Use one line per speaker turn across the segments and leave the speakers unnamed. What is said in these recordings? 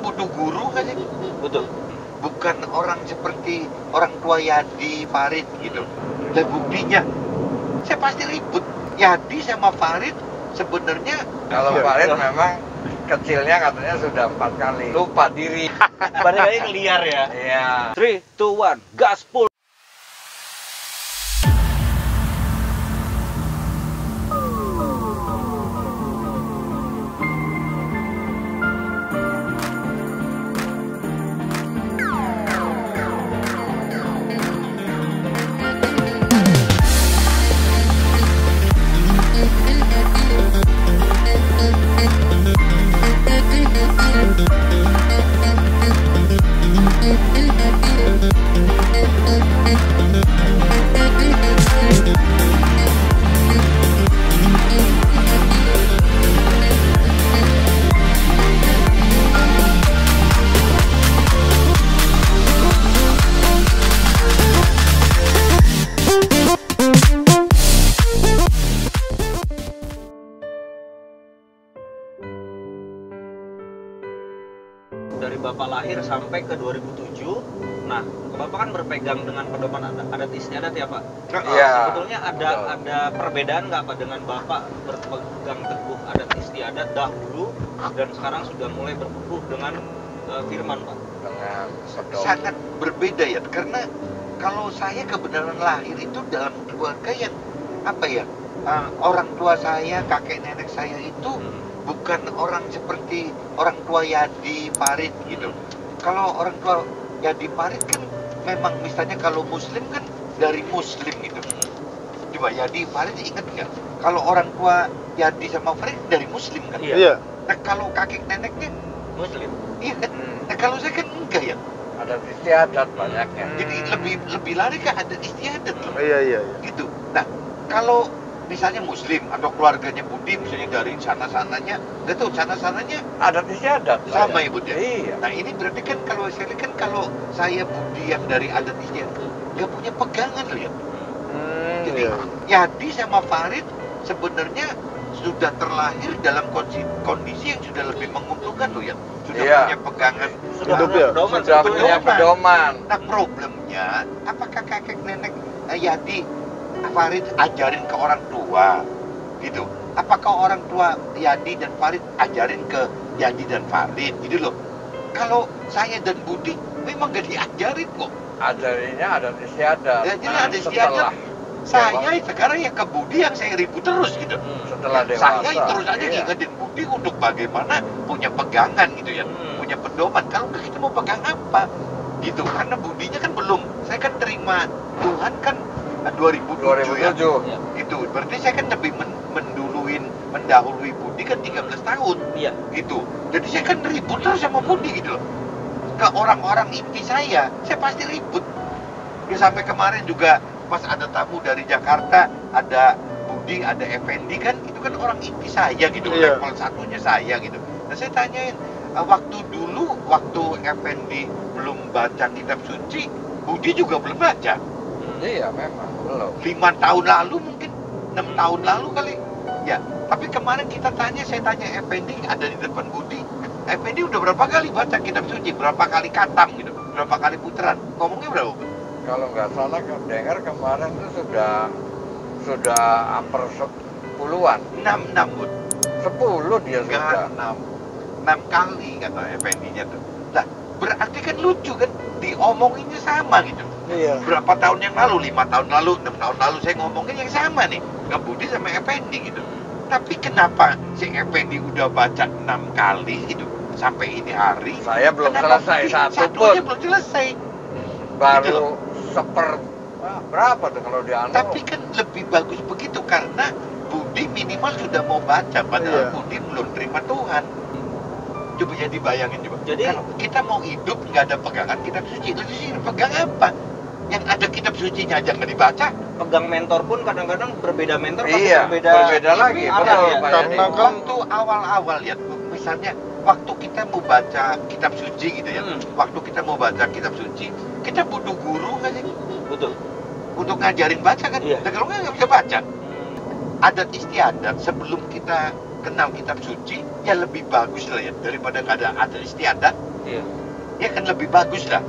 butuh guru kan sih?
Betul.
Bukan orang seperti orang tua Yadi, Farid gitu. Dan buktinya, saya pasti ribut. Yadi sama Farid sebenarnya
Kalau Farid memang kecilnya katanya sudah 4 kali lupa diri.
Balik lagi ke liar ya.
Iya.
3, 2, 1, gaspol. Dari Bapak lahir sampai ke 2007, nah Bapak kan berpegang dengan pedoman adat istiadat ya Pak?
Iya.
Sebetulnya ada perbedaan nggak Pak dengan Bapak berpegang teguh adat istiadat dahulu dan sekarang sudah mulai berteguh dengan firman Pak?
Dengan pedoman.
sangat berbeda ya, karena kalau saya kebenaran lahir itu dalam keluarga yang apa ya, orang tua saya, kakek nenek saya itu bukan orang seperti orang tua Yadi, Farid gitu. Kalau orang tua Yadi, Farid kan memang misalnya kalau Muslim kan dari Muslim gitu. Coba Yadi, Farid ingat nggak? Kalau orang tua Yadi sama Farid dari Muslim kan?
Iya.
Nah kalau kakek neneknya,
Muslim.
iya kan? Nah kalau saya kan enggak ya.
Adat istiadat banyaknya.
Jadi lebih lari ke adat istiadat loh.
Iya.
Gitu. Nah, kalau misalnya Muslim atau keluarganya Budi misalnya dari sana-sananya, nggak tahu sana-sananya
Adat istiadat
sama ya Budi.
Iya.
Nah ini berarti kan kalau saya lihat kan kalau saya Budi yang dari adat istiadat nggak punya pegangan loh ya. Jadi
Iya.
Yadi sama Farid sebenarnya sudah terlahir dalam kondisi yang sudah lebih menguntungkan loh ya. Sudah
Iya.
punya pegangan.
Sudah
Hidup
punya
ya?
pedoman
Sudah
sebetulnya.
punya pedoman.
Nah problemnya, apakah kakek nenek Yadi, Farid ajarin ke orang tua gitu? Apakah orang tua Yadi dan Farid ajarin ke Yadi dan Farid gitu loh? Kalau saya dan Budi memang gak diajarin kok.
Ajarinya adat istiadat.
Ya, jadi
Nah,
adat
setelah
istiadat. Saya sekarang yang ke Budi yang saya ribut terus gitu.
setelah dewasa.
Saya terus aja
iya.
ngingetin Budi untuk bagaimana punya pegangan gitu ya, punya pedoman. Kalau nggak kita mau pegang apa gitu? Karena Budinya kan belum. Saya kan terima Tuhan kan 2007 ya.
2007.
Itu berarti saya kan lebih mendahului Budi kan 13 tahun
Iya.
gitu. Jadi saya kan ribut terus sama Budi gitu loh. Ke orang-orang inti saya pasti ribut. Ya sampai kemarin juga pas ada tamu dari Jakarta, ada Budi, ada Effendi kan, itu kan orang inti saya gitu,
Iya.
level satunya saya gitu. Nah saya tanyain, waktu Effendi belum baca kitab suci, Budi juga belum baca.
Iya, memang belum.
5 tahun lalu mungkin, 6 tahun lalu kali. Ya, tapi kemarin saya tanya Effendi, ada di depan Budi, Effendi udah berapa kali baca kitab suci, berapa kali katam gitu, berapa kali putaran, ngomongnya berapa?
Kalau nggak salah dengar kemarin itu sudah hampir 10-an.
6 Bud.
10 dia sudah.
Enggak, 6 kali kata Effendinya tuh. Lah, berarti kan lucu kan, diomonginnya sama gitu.
Iya.
Berapa tahun yang lalu, 5 tahun lalu, 6 tahun lalu saya ngomongin yang sama nih, ke Budi sama Effendi gitu. Tapi kenapa si Effendi udah baca 6 kali gitu sampai ini hari?
Saya belum
kenapa
selesai
Budi
satu
satunya
pun.
belum selesai.
Baru berapa tuh kalau di anu?
Tapi kan lebih bagus begitu karena Budi minimal sudah mau baca, padahal
Iya.
Budi belum terima Tuhan. Coba jadi bayangin coba.
Jadi-
kalau kita mau hidup nggak ada pegangan kitab suci, pegang apa? Yang ada kitab sucinya aja nggak dibaca.
Pegang mentor pun kadang-kadang berbeda mentor pasti
Iya,
berbeda
lagi.
arah
Betul,
ya.
Pak
Karena
Yadi.
kan
Waktu awal-awal ya, misalnya waktu kita mau baca kitab suci gitu ya, waktu kita mau baca kitab suci, kita butuh guru nggak sih?
Betul.
Untuk ngajarin baca kan?
Iya.
Nah, kalau nggak bisa baca. Adat istiadat sebelum kita kenal kitab suci ya lebih bagus lah ya daripada nggak ada adat istiadat.
Iya.
Ya kan lebih bagus lah.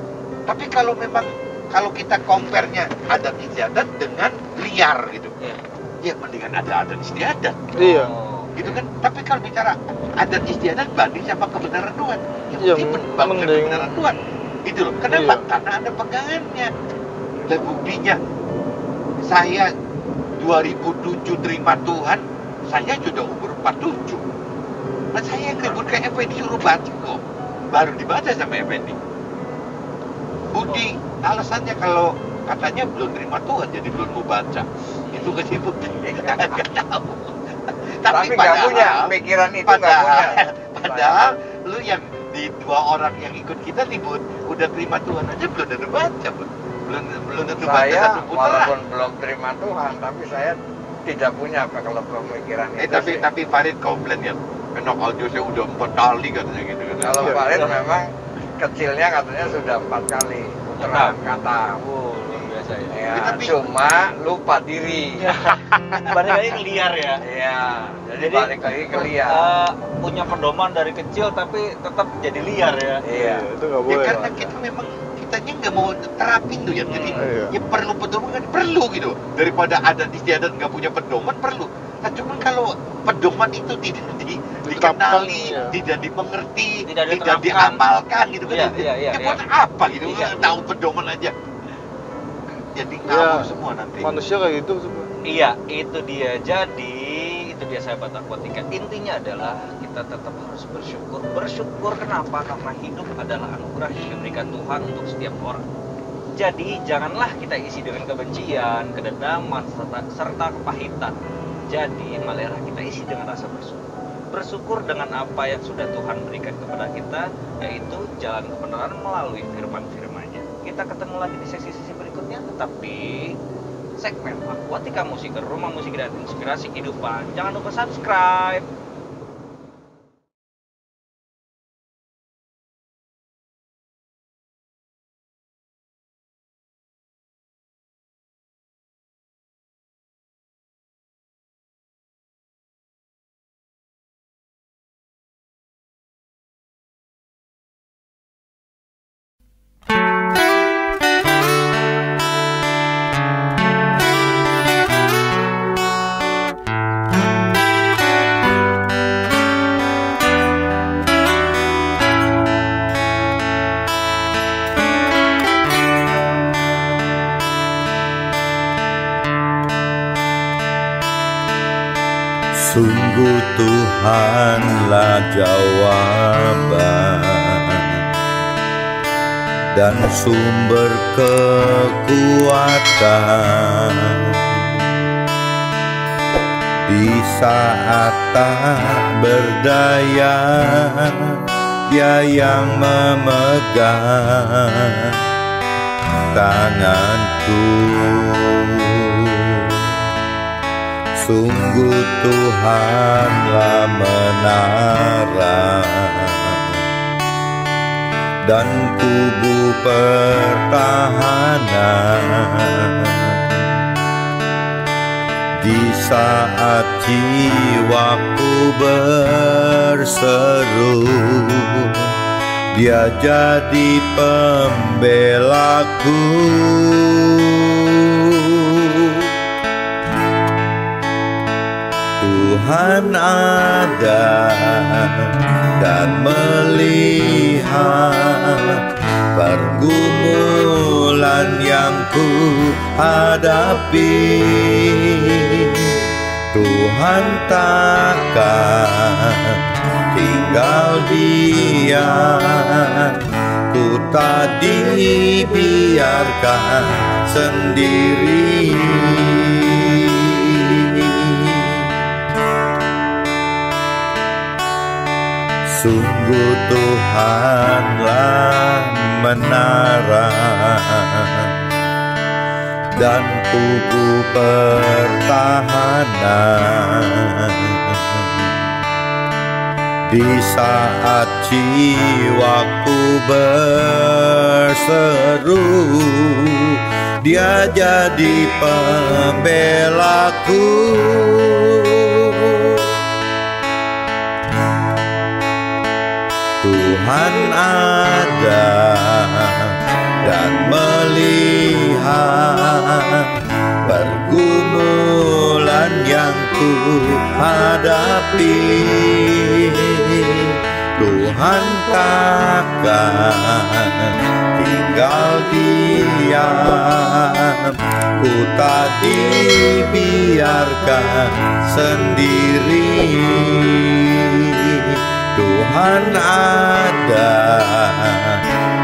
Tapi kalau memang kalau kita compare-nya adat istiadat dengan liar gitu,
Iya.
ya mendingan ada adat istiadat.
Iya.
Oh.
Gitu kan. Tapi kalau bicara adat istiadat banding sama kebenaran Tuhan, ya
Iya,
mesti bagus
mending.
kebenaran Tuhan. Itu loh. Kenapa?
Iya.
Karena ada pegangannya. Dan buktinya saya 2007 terima Tuhan, saya sudah umur 47. Nah, saya yang ribut ke Effendi suruh baca kok. Baru dibaca sama Effendi. Budi alasannya kalau katanya belum terima Tuhan jadi belum mau baca. Itu kesibuk. Nggak tahu.
Tapi nggak punya pikiran itu, nggak punya.
Padahal lu yang di 2 orang yang ikut kita ribut udah terima Tuhan aja belum tentu baca, belum tentu baca
Saya
satu putaran.
walaupun belum terima Tuhan, tapi saya tidak punya kalau pemikiran itu.
Tapi Farid komplain ya, enak aja saya udah 4 kali katanya gitu.
Kalau
Iya.
Farid memang kecilnya katanya sudah 4 kali putaran kata.
Oh, luar biasa ya.
Ya,
Tapi-
cuma lupa diri.
Balik lagi ke liar ya.
Iya, jadi
Jadi,
balik lagi ke liar.
Punya pedoman dari kecil tapi tetap jadi liar ya.
Iya.
Itu nggak
Ya
boleh.
karena kita memang kitanya nggak mau terapin tuh ya, jadi
Iya.
ya perlu pedoman kan perlu gitu. Daripada adat istiadat nggak punya pedoman perlu. Nah cuman kalau pedoman itu tidak
Diterapkan,
dikenali,
ya.
tidak dimengerti,
Tidak
tidak
diterapkan.
diamalkan gitu kan.
Iya, iya, iya,
Ya buat
iya.
apa gitu?
Iya.
Tahu pedoman aja. Jadi
Ya,
ngawur semua nanti.
manusia kayak gitu semua.
Iya, itu dia. Jadi, itu dia sahabat Aquatica. Intinya adalah kita tetap harus bersyukur. Bersyukur kenapa? Karena hidup adalah anugerah yang diberikan Tuhan untuk setiap orang. Jadi, janganlah kita isi dengan kebencian, kedendaman, serta kepahitan. Jadi, malah kita isi dengan rasa bersyukur. Bersyukur dengan apa yang sudah Tuhan berikan kepada kita, yaitu jalan kebenaran melalui firman-firman-Nya. Kita ketemu lagi di sesi-sesi berikutnya, tetap di segmen Aquatica Musiker, Rumah Musik dan Inspirasi Kehidupan. Jangan lupa subscribe.
Sungguh Tuhanlah jawaban dan sumber kekuatan di saat tak berdaya. Dia yang memegang tanganku. Sungguh Tuhanlah menara dan kubu pertahanan di saat jiwaku berseru. Dia jadi pembelaku. Tuhan ada dan melihat pergumulan yang ku hadapi. Tuhan takkan tinggal diam, ku tak dibiarkan sendiri. Sungguh Tuhanlah menara dan kubu pertahanan di saat jiwaku berseru. Dia jadi pembelaku. Tuhan ada dan melihat pergumulan yang ku hadapi. Tuhan takkan tinggal diam, ku tak dibiarkan sendiri. Tuhan ada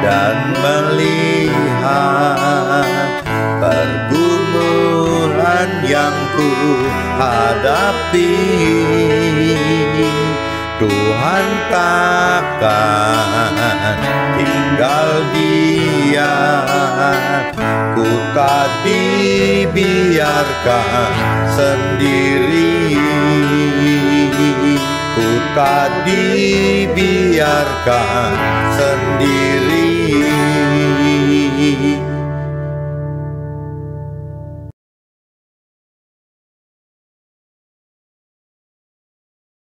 dan melihat pergumulan yang ku hadapi. Tuhan takkan tinggal diam, ku tak dibiarkan sendiri. Ku tak dibiarkan sendiri.